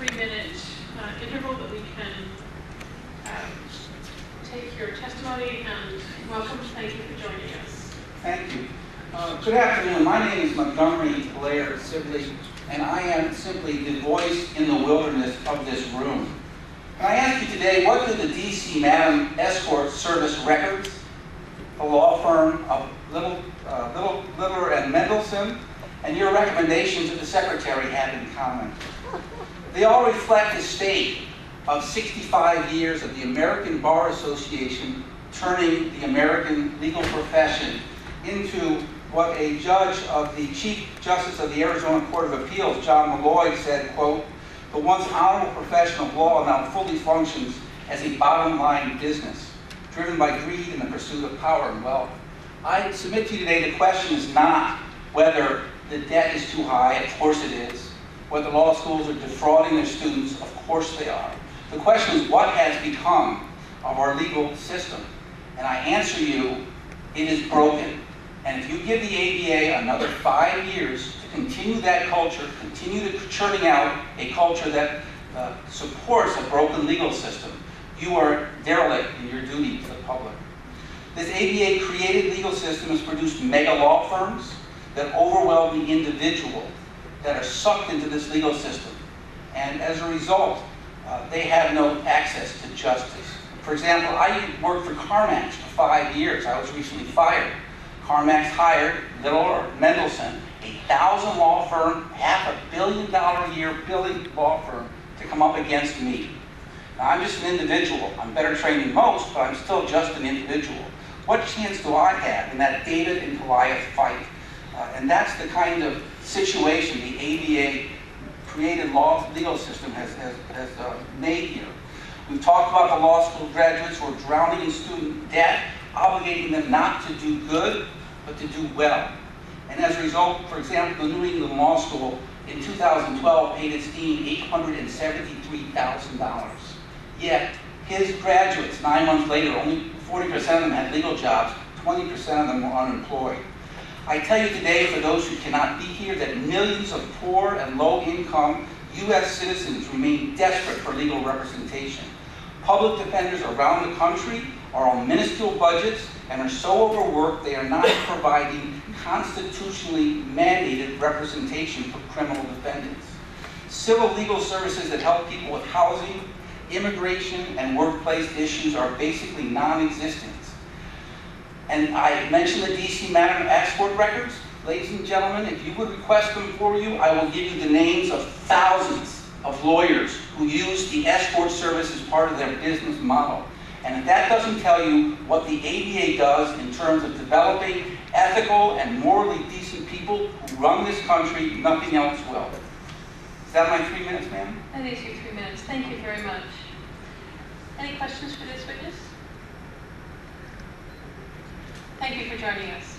3-minute interval that we can take your testimony, and welcome. Thank you for joining us. Thank you. Good afternoon. My name is Montgomery Blair Sibley, and I am simply the voice in the wilderness of this room. And I ask you today, what do the D.C. Madam Escort Service Records, a law firm of Littler and Mendelsohn, and your recommendations of the Secretary have in common? They all reflect the state of 65 years of the American Bar Association turning the American legal profession into what a judge of the Chief Justice of the Arizona Court of Appeals, John Malloy, said, quote, "The once honorable profession of law now fully functions as a bottom-line business, driven by greed and the pursuit of power and wealth." I submit to you today the question is not whether the debt is too high, of course it is. Whether law schools are defrauding their students, of course they are. The question is what has become of our legal system? And I answer you, it is broken. And if you give the ABA another 5 years to continue that culture, continue to churning out a culture that supports a broken legal system, you are derelict in your duty to the public. This ABA created legal system has produced mega law firms that overwhelm the individual, that are sucked into this legal system. And as a result, they have no access to justice. For example, I worked for CarMax for 5 years. I was recently fired. CarMax hired Littler Mendelsohn, a 1,000 law firm, $500 million a year billing law firm, to come up against me. Now, I'm just an individual. I'm better trained than most, but I'm still just an individual. What chance do I have in that David and Goliath fight? And that's the kind of situation the ABA created legal system has made here. We've talked about the law school graduates who are drowning in student debt, obligating them not to do good, but to do well. And as a result, for example, the New England Law School in 2012 paid its dean $873,000. Yet, his graduates, 9 months later, only 40% of them had legal jobs, 20% of them were unemployed. I tell you today, for those who cannot be here, that millions of poor and low-income U.S. citizens remain desperate for legal representation. Public defenders around the country are on minuscule budgets and are so overworked they are not providing constitutionally mandated representation for criminal defendants. Civil legal services that help people with housing, immigration, and workplace issues are basically non-existent. And I mentioned the D.C. Madam Escort records. Ladies and gentlemen, if you would request them for you, I will give you the names of thousands of lawyers who use the escort service as part of their business model. And if that doesn't tell you what the ABA does in terms of developing ethical and morally decent people who run this country, nothing else will. Is that my 3 minutes, ma'am? That is your 3 minutes. Thank you very much. Any questions for this witness? Thank you for joining us.